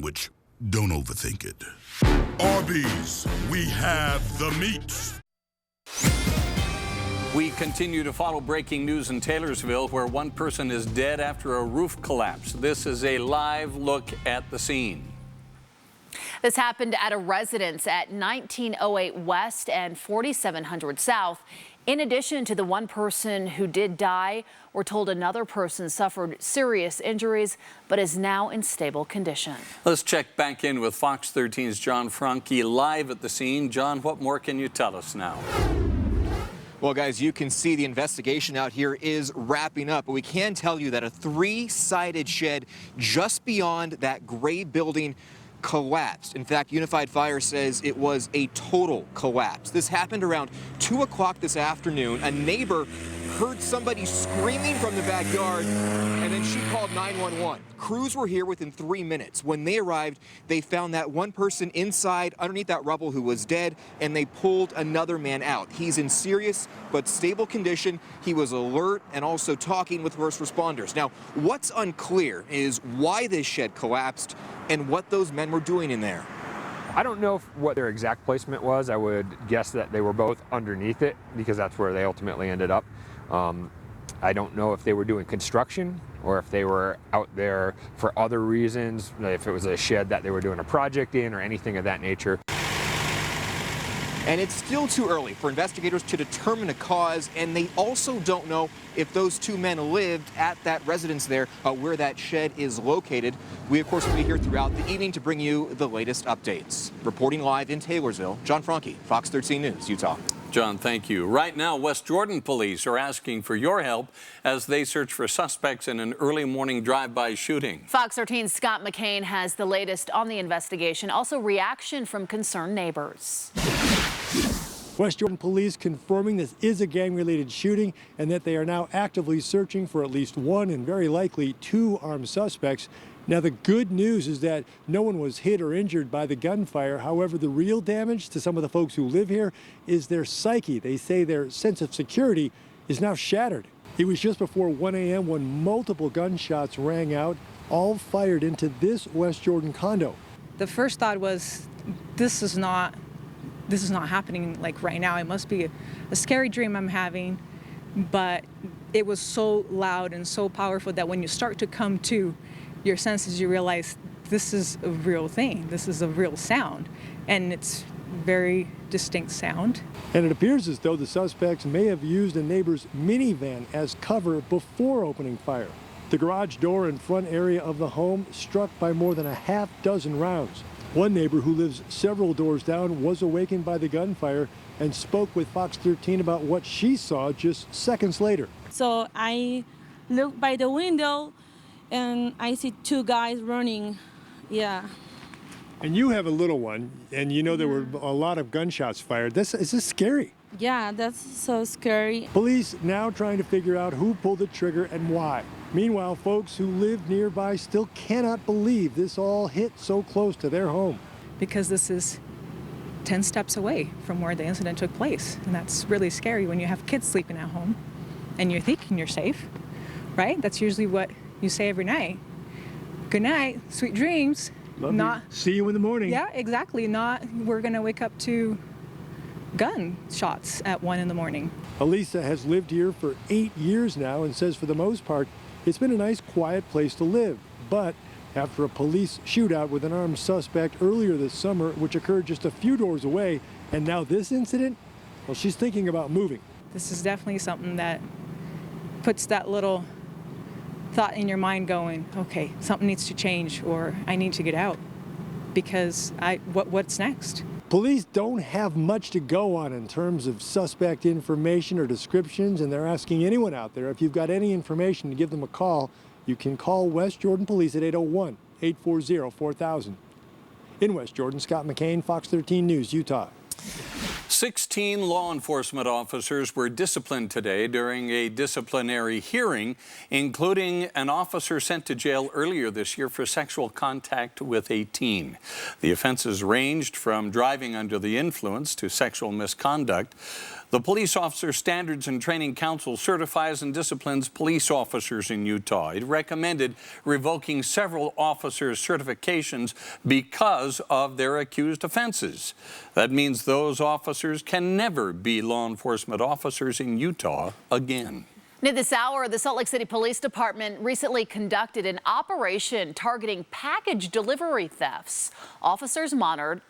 Which, don't overthink it. Arby's, we have the meats. We continue to follow breaking news in Taylorsville, where one person is dead after a roof collapse. This is a live look at the scene. This happened at a residence at 1908 West and 4700 South. In addition to the one person who did die, we're told another person suffered serious injuries but is now in stable condition. Let's check back in with Fox 13's John Franke live at the scene. John, what more can you tell us now? Well, guys, you can see the investigation out here is wrapping up, but we can tell you that a three-sided shed just beyond that gray building collapsed. In fact, Unified Fire says it was a total collapse. This happened around 2 o'clock this afternoon. A neighbor heard somebody screaming from the backyard, and then she called 911. Crews were here within 3 minutes. When they arrived, they found that one person inside underneath that rubble who was dead, and they pulled another man out. He's in serious but stable condition. He was alert and also talking with first responders. Now, what's unclear is why this shed collapsed and what those men were doing in there. I don't know what their exact placement was. I would guess that they were both underneath it because that's where they ultimately ended up. I don't know if they were doing construction or if they were out there for other reasons, if it was a shed that they were doing a project in or anything of that nature. And it's still too early for investigators to determine a cause, and they also don't know if those two men lived at that residence there where that shed is located. We, of course, will be here throughout the evening to bring you the latest updates. Reporting live in Taylorsville, John Franke, Fox 13 News, Utah. John, thank you. Right now, West Jordan police are asking for your help as they search for suspects in an early morning drive-by shooting. Fox 13's Scott McCain has the latest on the investigation. Also, reaction from concerned neighbors. West Jordan police confirming this is a gang-related shooting and that they are now actively searching for at least one and very likely two armed suspects. Now, the good news is that no one was hit or injured by the gunfire. However, the real damage to some of the folks who live here is their psyche. They say their sense of security is now shattered. It was just before 1 a.m. when multiple gunshots rang out, all fired into this West Jordan condo. The first thought was, this is not happening like right now. It must be a scary dream I'm having. But it was so loud and so powerful that when you start to come to your senses, you realize this is a real thing. This is a real sound. And it's very distinct sound. And it appears as though the suspects may have used a neighbor's minivan as cover before opening fire. The garage door and front area of the home struck by more than a half dozen rounds. One neighbor who lives several doors down was awakened by the gunfire and spoke with Fox 13 about what she saw just seconds later. So I looked by the window and I see two guys running. Yeah. And you have a little one, and you know there were a lot of gunshots fired. Is this scary? Yeah, that's so scary. Police now trying to figure out who pulled the trigger and why. Meanwhile, folks who live nearby still cannot believe this all hit so close to their home. Because this is 10 steps away from where the incident took place. And that's really scary when you have kids sleeping at home and you're thinking you're safe, right? That's usually what you say every night. Good night, sweet dreams. Love you. See you in the morning. Yeah, exactly. Not we're gonna wake up to gunshots at 1 in the morning. Elisa has lived here for 8 years now and says for the most part, it's been a nice, quiet place to live. But after a police shootout with an armed suspect earlier this summer, which occurred just a few doors away, and now this incident, well, she's thinking about moving. This is definitely something that puts that little thought in your mind going, okay, something needs to change, or I need to get out, because what's next? Police don't have much to go on in terms of suspect information or descriptions, and they're asking anyone out there, if you've got any information, to give them a call. You can call West Jordan Police at 801-840-4000. In West Jordan, Scott McCain, Fox 13 News, Utah. 16 law enforcement officers were disciplined today during a disciplinary hearing, including an officer sent to jail earlier this year for sexual contact with a teen. The offenses ranged from driving under the influence to sexual misconduct. The Police Officer Standards and Training Council certifies and disciplines police officers in Utah. It recommended revoking several officers' certifications because of their accused offenses. That means those officers can never be law enforcement officers in Utah again. At this hour, the Salt Lake City Police Department recently conducted an operation targeting package delivery thefts. Officers monitored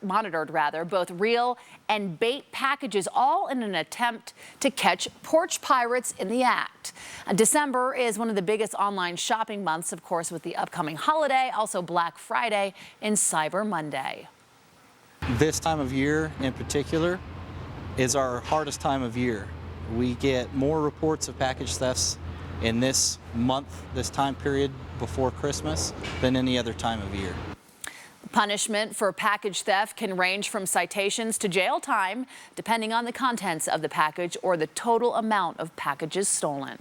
both real and bait packages, all in an attempt to catch porch pirates in the act. December is one of the biggest online shopping months, of course, with the upcoming holiday, also Black Friday and Cyber Monday. This time of year in particular is our hardest time of year. We get more reports of package thefts in this month, this time period before Christmas, than any other time of year. Punishment for package theft can range from citations to jail time, depending on the contents of the package or the total amount of packages stolen.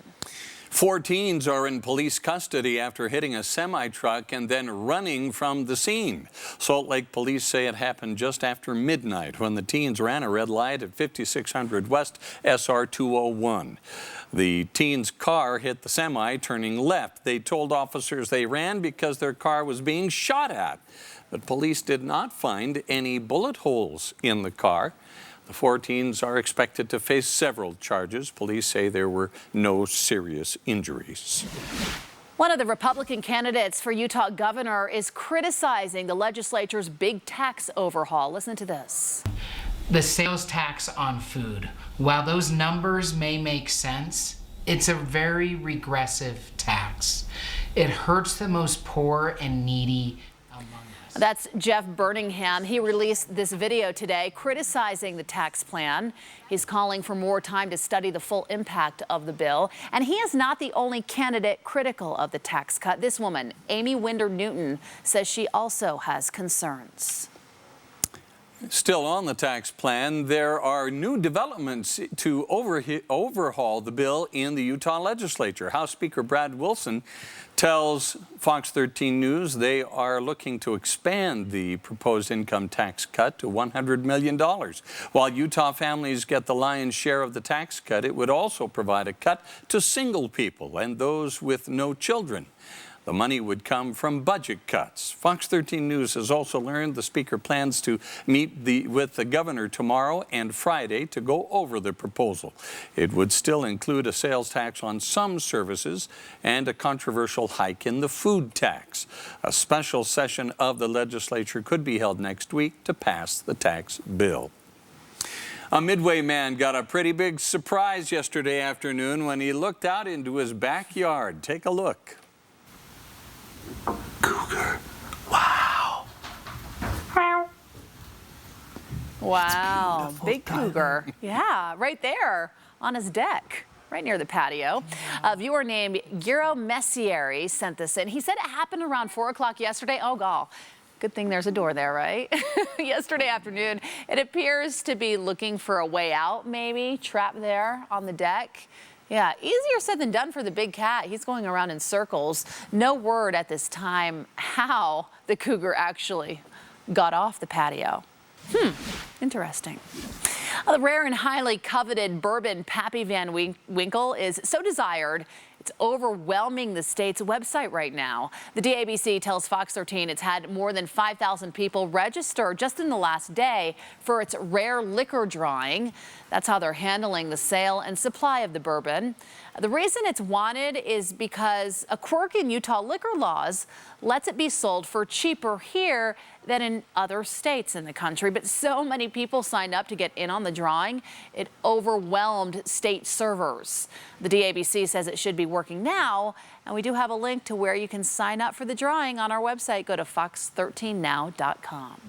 4 teens are in police custody after hitting a semi-truck and then running from the scene. Salt Lake police say it happened just after midnight when the teens ran a red light at 5600 West SR 201. The teens' car hit the semi turning left. They told officers they ran because their car was being shot at. But police did not find any bullet holes in the car. The 4 teens are expected to face several charges. Police say there were no serious injuries. One of the Republican candidates for Utah governor is criticizing the legislature's big tax overhaul. Listen to this. The sales tax on food, while those numbers may make sense, it's a very regressive tax. It hurts the most poor and needy among us. That's Jeff Birmingham. He released this video today criticizing the tax plan. He's calling for more time to study the full impact of the bill. And he is not the only candidate critical of the tax cut. This woman, Amy Winder Newton, says she also has concerns. Still on the tax plan, there are new developments to overhaul the bill in the Utah legislature. House Speaker Brad Wilson tells Fox 13 News they are looking to expand the proposed income tax cut to $100 million. While Utah families get the lion's share of the tax cut, it would also provide a cut to single people and those with no children. The money would come from budget cuts. Fox 13 News has also learned the speaker plans to meet with the governor tomorrow and Friday to go over the proposal. It would still include a sales tax on some services and a controversial hike in the food tax. A special session of the legislature could be held next week to pass the tax bill. A Midway man got a pretty big surprise yesterday afternoon when he looked out into his backyard. Take a look. Cougar. Wow. Wow, big cougar. Yeah, right there on his deck, right near the patio. A viewer named Giro Messieri sent this in. He said it happened around 4 o'clock yesterday. Oh, gall. Good thing there's a door there, right? Yesterday afternoon, it appears to be looking for a way out, maybe, trapped there on the deck. Yeah, easier said than done for the big cat. He's going around in circles. No word at this time how the cougar actually got off the patio. Interesting. The rare and highly coveted Bourbon Pappy Van Winkle is so desired, it's overwhelming the state's website right now. The DABC tells Fox 13 it's had more than 5,000 people register just in the last day for its rare liquor drawing. That's how they're handling the sale and supply of the bourbon. The reason it's wanted is because a quirk in Utah liquor laws lets it be sold for cheaper here than in other states in the country. But so many people signed up to get in on the drawing, it overwhelmed state servers. The DABC says it should be working now, and we do have a link to where you can sign up for the drawing on our website. Go to fox13now.com.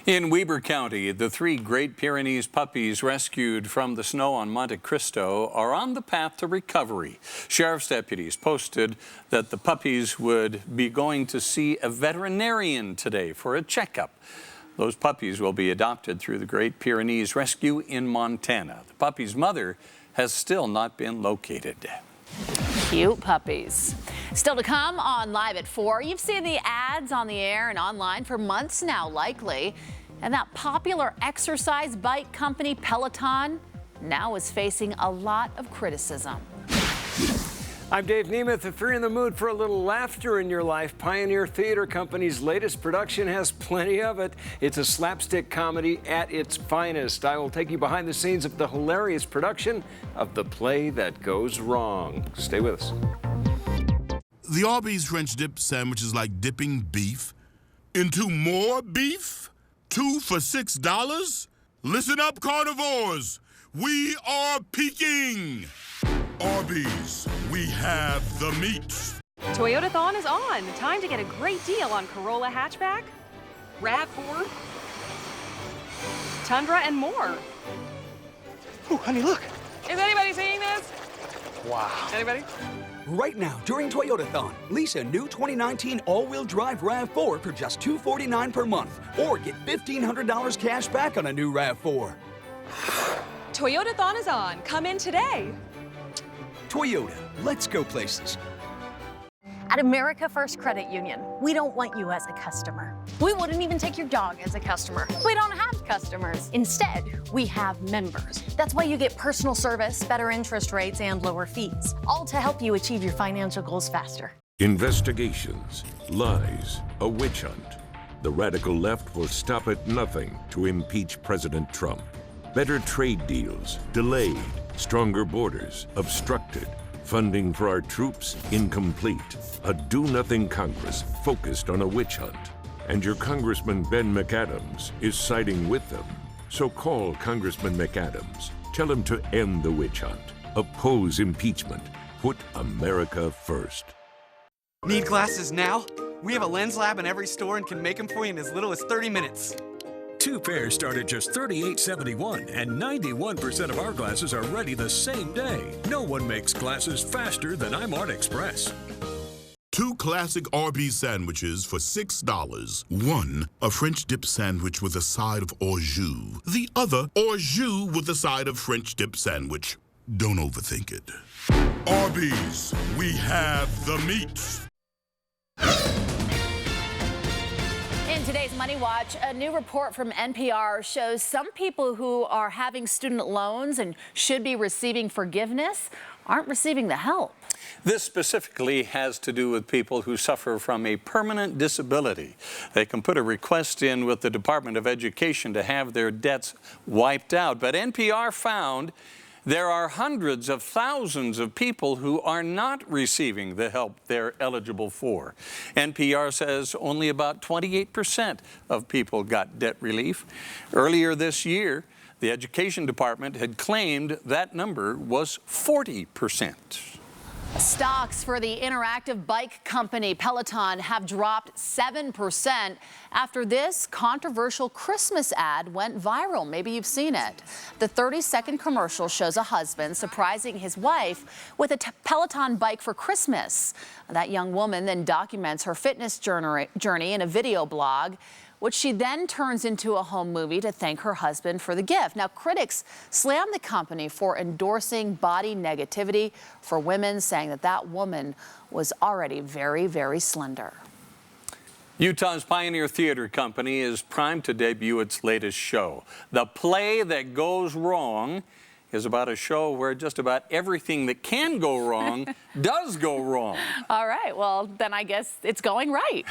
In Weber County, the 3 Great Pyrenees puppies rescued from the snow on Monte Cristo are on the path to recovery. Sheriff's deputies posted that the puppies would be going to see a veterinarian today for a checkup. Those puppies will be adopted through the Great Pyrenees Rescue in Montana. The puppy's mother has still not been located. Cute puppies. Still to come on Live at 4. You've seen the ads on the air and online for months now, likely. And that popular exercise bike company, Peloton, now is facing a lot of criticism. I'm Dave Nemeth. If you're in the mood for a little laughter in your life, Pioneer Theater Company's latest production has plenty of it. It's a slapstick comedy at its finest. I will take you behind the scenes of the hilarious production of The Play That Goes Wrong. Stay with us. The Arby's French dip sandwich is like dipping beef into more beef? 2 for $6? Listen up, carnivores. We are peaking. Arby's, we have the meats. Toyotathon is on. Time to get a great deal on Corolla hatchback, RAV4, Tundra, and more. Oh, honey, look. Is anybody seeing this? Wow. Anybody? Right now, during Toyotathon, lease a new 2019 all-wheel drive RAV4 for just $249 per month, or get $1,500 cash back on a new RAV4. Toyotathon is on. Come in today. Toyota, let's go places. At America First Credit Union, we don't want you as a customer. We wouldn't even take your dog as a customer. We don't have customers. Instead, we have members. That's why you get personal service, better interest rates, and lower fees, all to help you achieve your financial goals faster. Investigations, lies, a witch hunt. The radical left will stop at nothing to impeach President Trump. Better trade deals, delayed. Stronger borders, obstructed. Funding for our troops, incomplete. A do-nothing Congress focused on a witch hunt. And your Congressman Ben McAdams is siding with them. So call Congressman McAdams. Tell him to end the witch hunt. Oppose impeachment. Put America first. Need glasses now? We have a lens lab in every store and can make them for you in as little as 30 minutes. 2 pairs start at just $38.71, and 91% of our glasses are ready the same day. No one makes glasses faster than I'm Express. 2 classic Arby's sandwiches for $6. One, a French dip sandwich with a side of au jus. The other, au jus with a side of French dip sandwich. Don't overthink it. Arby's, we have the meats. In today's Money Watch, a new report from NPR shows some people who are having student loans and should be receiving forgiveness aren't receiving the help. This specifically has to do with people who suffer from a permanent disability. They can put a request in with the Department of Education to have their debts wiped out. But NPR found there are hundreds of thousands of people who are not receiving the help they're eligible for. NPR says only about 28% of people got debt relief. Earlier this year, the Education Department had claimed that number was 40%. Stocks for the interactive bike company Peloton have dropped 7% after this controversial Christmas ad went viral. Maybe you've seen it. The 30-second commercial shows a husband surprising his wife with a Peloton bike for Christmas. That young woman then documents her fitness journey in a video blog, which she then turns into a home movie to thank her husband for the gift. Now, critics slam the company for endorsing body negativity for women, saying that that woman was already very, very slender. Utah's Pioneer Theater Company is primed to debut its latest show. The Play That Goes Wrong is about a show where just about everything that can go wrong does go wrong. All right, well, then I guess it's going right,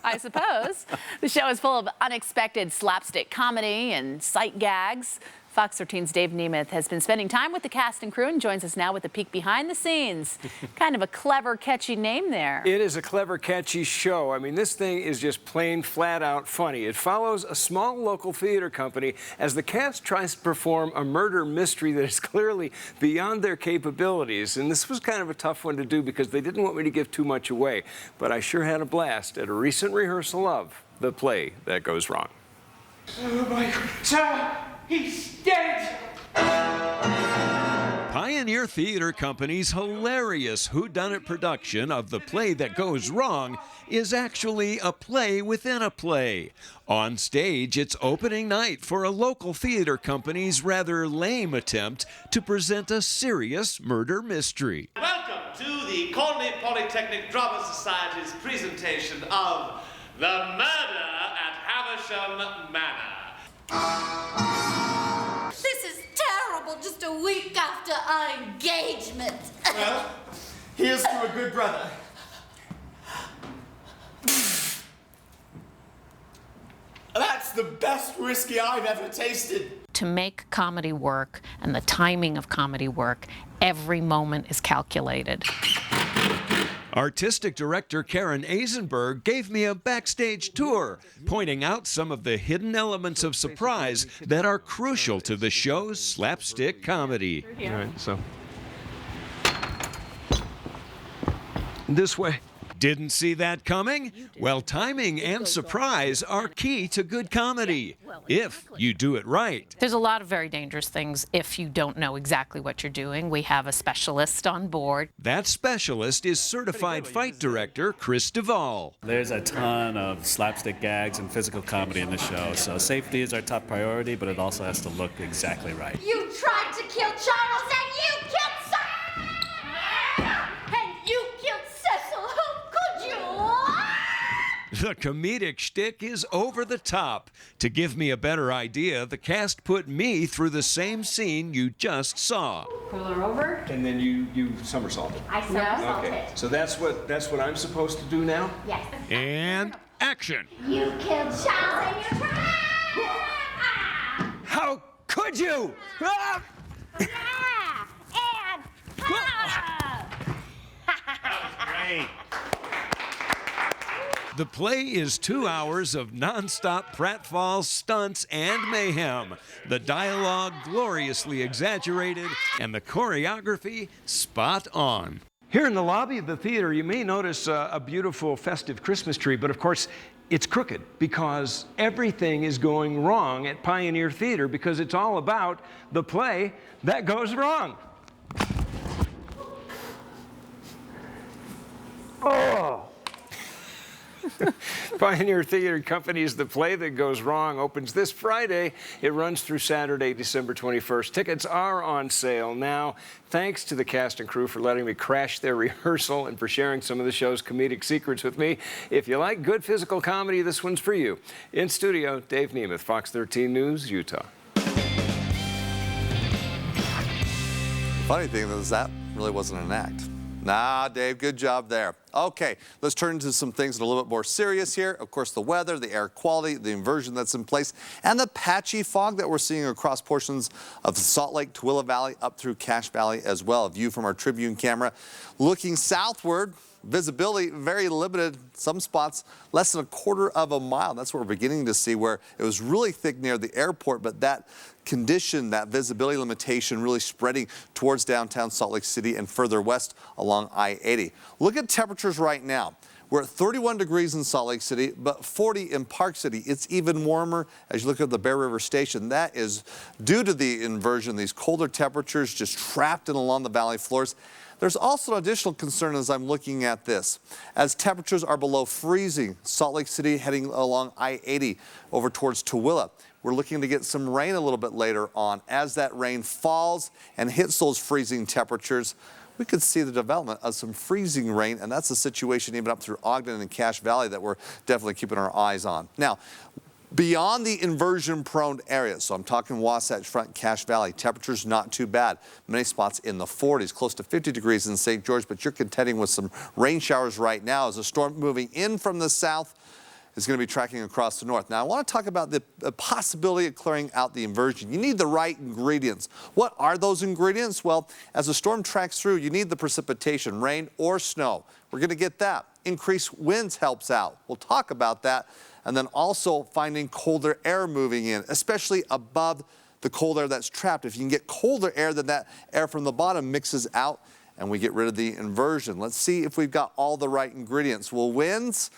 I suppose. The show is full of unexpected slapstick comedy and sight gags. Fox 13's Dave Nemeth has been spending time with the cast and crew and joins us now with a peek behind the scenes. Kind of a clever, catchy name there. It is a clever, catchy show. I mean, this thing is just plain, flat-out funny. It follows a small local theater company as the cast tries to perform a murder mystery that is clearly beyond their capabilities. And this was kind of a tough one to do because they didn't want me to give too much away. But I sure had a blast at a recent rehearsal of The Play That Goes Wrong. Oh, my God. Sir, he's dead! Pioneer Theater Company's hilarious whodunit production of The Play That Goes Wrong is actually a play within a play. On stage, it's opening night for a local theater company's rather lame attempt to present a serious murder mystery. Welcome to the Colney Polytechnic Drama Society's presentation of The Murder at Havisham Manor. This is terrible, just a week after our engagement. Well, here's to a good brother. That's the best whiskey I've ever tasted. To make comedy work and the timing of comedy work, every moment is calculated. Artistic director Karen Eisenberg gave me a backstage tour, pointing out some of the hidden elements of surprise that are crucial to the show's slapstick comedy. All right, so this way. Didn't see that coming? Well, timing and surprise are key to good comedy, if you do it right. There's a lot of very dangerous things if you don't know exactly what you're doing. We have a specialist on board. That specialist is certified fight director Chris Duvall. There's a ton of slapstick gags and physical comedy in the show, so safety is our top priority, but it also has to look exactly right. You tried to kill Charles and you killed Sarah! And you killed Cecil! How could you? The comedic shtick is over the top. To give me a better idea, the cast put me through the same scene you just saw. Pull her over. And then you somersaulted. I somersaulted. Okay, so that's what I'm supposed to do now? Yes. And action. You killed Charles and you tried. How could you? Ah! And Great. The play is 2 hours of nonstop pratfalls, stunts, and mayhem. The dialogue gloriously exaggerated, and the choreography spot on. Here in the lobby of the theater, you may notice a beautiful festive Christmas tree, but of course, it's crooked because everything is going wrong at Pioneer Theater because it's all about the play that goes wrong. Oh! Pioneer Theater Company's The Play That Goes Wrong opens this Friday. It runs through Saturday, December 21st. Tickets are on sale now. Thanks to the cast and crew for letting me crash their rehearsal and for sharing some of the show's comedic secrets with me. If you like good physical comedy, this one's for you. In studio, Dave Nemeth, Fox 13 News, Utah. Funny thing is that really wasn't an act. Nah, Dave, good job there. Okay, let's turn to some things that are a little bit more serious here. Of course, the weather, the air quality, the inversion that's in place, and the patchy fog that we're seeing across portions of the Salt Lake, Tooele Valley, up through Cache Valley as well. A view from our Tribune camera. Looking southward, visibility very limited. Some spots less than 1/4 of a mile. That's what we're beginning to see, where it was really thick near the airport, but that condition, that visibility limitation really spreading towards downtown Salt Lake City and further west along I-80. Look at temperatures right now. We're at 31 degrees in Salt Lake City, but 40 in Park City. It's even warmer as you look at the Bear River Station. That is due to the inversion, these colder temperatures just trapped in along the valley floors. There's also an additional concern as I'm looking at this. As temperatures are below freezing, Salt Lake City heading along I-80 over towards Tooele. We're looking to get some rain a little bit later on. As that rain falls and hits those freezing temperatures, we could see the development of some freezing rain, and that's the situation even up through Ogden and Cache Valley that we're definitely keeping our eyes on. Now, beyond the inversion-prone areas, so I'm talking Wasatch Front, Cache Valley, temperatures not too bad. Many spots in the 40s, close to 50 degrees in St. George, but you're contending with some rain showers right now as the storm moving in from the south is going to be tracking across the north. Now, I want to talk about the possibility of clearing out the inversion. You need the right ingredients. What are those ingredients? Well, as the storm tracks through, you need the precipitation, rain or snow. We're going to get that. Increased winds helps out. We'll talk about that. And then also finding colder air moving in, especially above the cold air that's trapped. If you can get colder air, then that air from the bottom mixes out and we get rid of the inversion. Let's see if we've got all the right ingredients. Well, winds,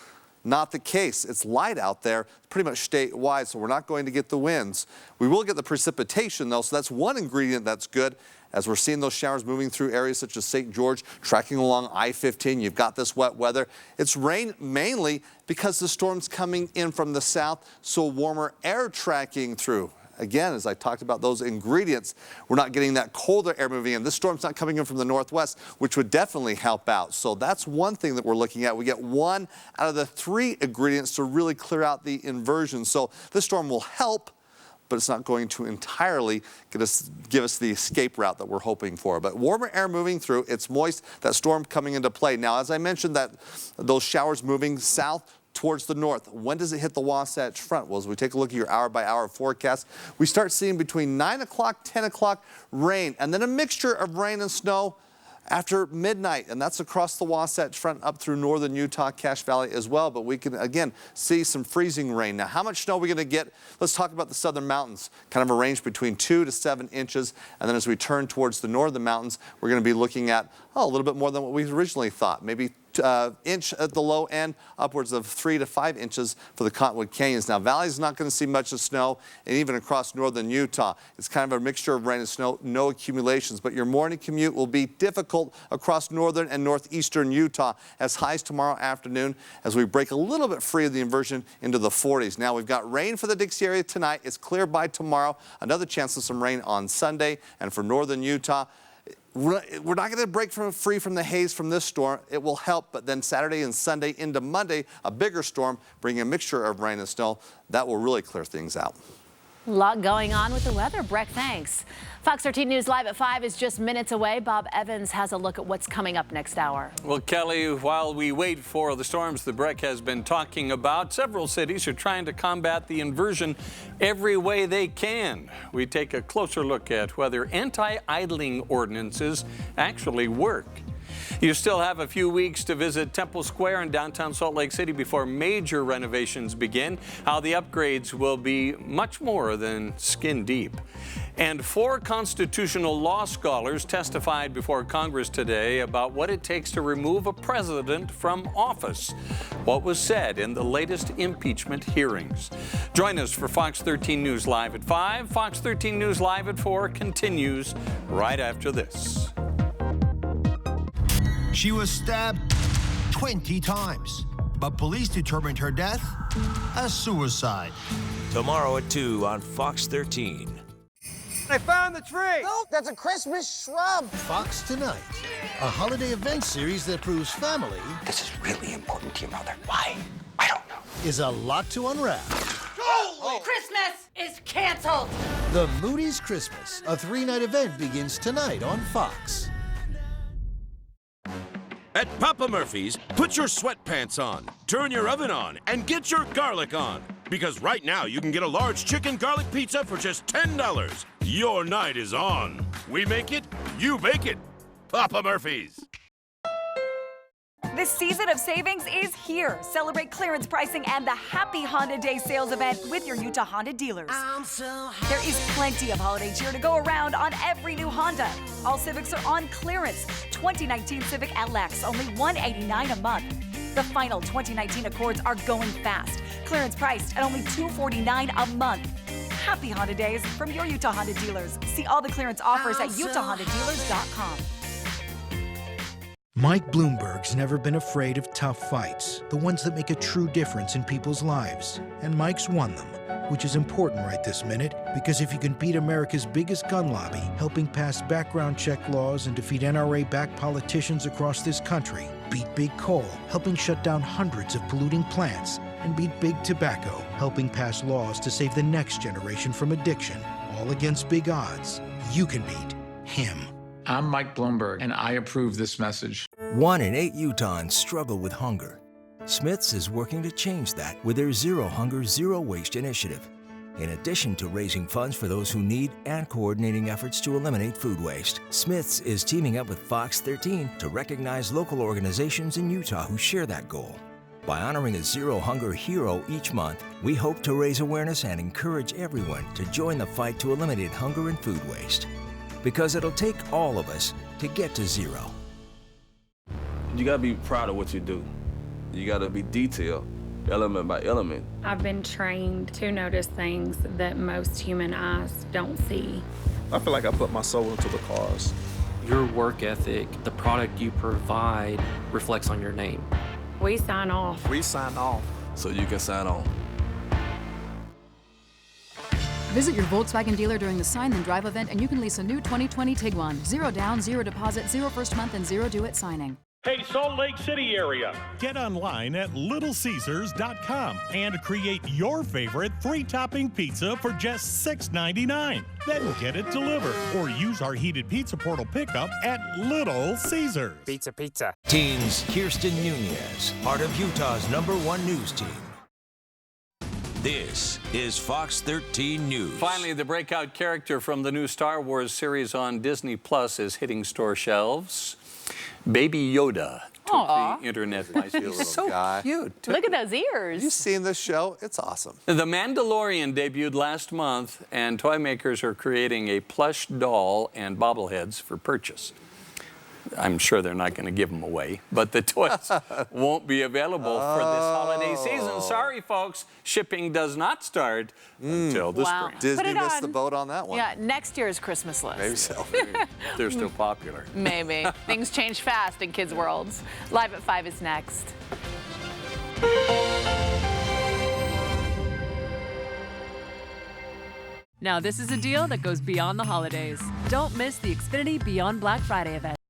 Not the case. It's light out there, pretty much statewide, so we're not going to get the winds. We will get the precipitation, though, so that's one ingredient that's good. As we're seeing those showers moving through areas such as St. George, tracking along I-15, you've got this wet weather. It's rain mainly because the storm's coming in from the south, so warmer air tracking through. Again, as I talked about those ingredients, we're not getting that colder air moving in. This storm's not coming in from the northwest, which would definitely help out. So that's one thing that we're looking at. We get 1 out of the 3 ingredients to really clear out the inversion. So this storm will help, but it's not going to entirely give us the escape route that we're hoping for. But warmer air moving through, it's moist, that storm coming into play. Now, as I mentioned, that those showers moving south towards the north. When does it hit the Wasatch Front? Well, as we take a look at your hour-by-hour forecast, we start seeing between 9 o'clock, 10 o'clock rain, and then a mixture of rain and snow after midnight, and that's across the Wasatch Front up through northern Utah, Cache Valley as well. But we can, again, see some freezing rain. Now, how much snow are we going to get? Let's talk about the southern mountains, kind of a range between 2 to 7 inches. And then as we turn towards the northern mountains, we're going to be looking at a little bit more than what we originally thought, maybe inch at the low end, upwards of 3 to 5 inches for the Cottonwood Canyons. Now, Valley's not going to see much of snow, and even across northern Utah, it's kind of a mixture of rain and snow, no accumulations. But your morning commute will be difficult across northern and northeastern Utah, as highs tomorrow afternoon as we break a little bit free of the inversion into the 40s. Now, we've got rain for the Dixie area tonight. It's clear by tomorrow. Another chance of some rain on Sunday, and for northern Utah, we're not going to break free from the haze from this storm. It will help, but then Saturday and Sunday into Monday, a bigger storm, bringing a mixture of rain and snow. That will really clear things out. A lot going on with the weather. Breck, thanks. Fox 13 News Live at 5 is just minutes away. Bob Evans has a look at what's coming up next hour. Well, Kelly, while we wait for the storms that Breck has been talking about, several cities are trying to combat the inversion every way they can. We take a closer look at whether anti-idling ordinances actually work. You still have a few weeks to visit Temple Square in downtown Salt Lake City before major renovations begin. How the upgrades will be much more than skin deep. And 4 constitutional law scholars testified before Congress today about what it takes to remove a president from office. What was said in the latest impeachment hearings. Join us for Fox 13 News Live at 5. Fox 13 News Live at 4 continues right after this. She was stabbed 20 times, but police determined her death as suicide. Tomorrow at 2 on Fox 13. I found the tree! Look, that's a Christmas shrub! Fox Tonight, a holiday event series that proves family... This is really important to your mother. Why? I don't know. ...is a lot to unwrap. Holy! Christmas is canceled! The Moody's Christmas, a 3-night event, begins tonight on Fox. At Papa Murphy's, put your sweatpants on, turn your oven on, and get your garlic on. Because right now you can get a large chicken garlic pizza for just $10. Your night is on. We make it, you bake it. Papa Murphy's. This season of savings is here. Celebrate clearance pricing and the Happy Honda Day sales event with your Utah Honda dealers. There is plenty of holiday cheer to go around on every new Honda. All Civics are on clearance. 2019 Civic LX, only $189 a month. The final 2019 Accords are going fast. Clearance priced at only $249 a month. Happy Honda Days from your Utah Honda dealers. See all the clearance offers at utahhondadealers.com. Mike Bloomberg's never been afraid of tough fights, the ones that make a true difference in people's lives. And Mike's won them, which is important right this minute, because if you can beat America's biggest gun lobby, helping pass background check laws and defeat NRA-backed politicians across this country, beat Big Coal, helping shut down hundreds of polluting plants, and beat Big Tobacco, helping pass laws to save the next generation from addiction, all against big odds, you can beat him. I'm Mike Bloomberg, and I approve this message. 1 in 8 Utahns struggle with hunger. Smith's is working to change that with their Zero Hunger, Zero Waste initiative. In addition to raising funds for those who need and coordinating efforts to eliminate food waste, Smith's is teaming up with Fox 13 to recognize local organizations in Utah who share that goal. By honoring a Zero Hunger hero each month, we hope to raise awareness and encourage everyone to join the fight to eliminate hunger and food waste. Because it'll take all of us to get to zero. You gotta be proud of what you do. You gotta be detailed. element by element. I've been trained to notice things that most human eyes don't see. I feel like I put my soul into the cars. Your work ethic, the product you provide, reflects on your name. We sign off. We sign off so you can sign on. Visit your Volkswagen dealer during the Sign Then Drive event and you can lease a new 2020 Tiguan. 0 down, 0 deposit, 0 first month, and 0 due at signing. Hey, Salt Lake City area. Get online at littlecaesars.com and create your favorite 3-topping pizza for just $6.99. Then get it delivered or use our heated pizza portal pickup at Little Caesars. Pizza, pizza. Teens Kirsten Nunez, part of Utah's #1 news team. This is Fox 13 News. Finally, the breakout character from the new Star Wars series on Disney Plus is hitting store shelves. Baby Yoda took the internet by storm. He's so cute. Look at those ears. Have you seen this show? It's awesome. The Mandalorian debuted last month, and toy makers are creating a plush doll and bobbleheads for purchase. I'm sure they're not going to give them away, but the toys won't be available for this holiday season. Sorry, folks. Shipping does not start until the spring. Disney missed the boat on that one. Yeah, next year's Christmas list. Maybe so. They're still popular. Maybe. Things change fast in kids' worlds. Live at 5 is next. Now this is a deal that goes beyond the holidays. Don't miss the Xfinity Beyond Black Friday event.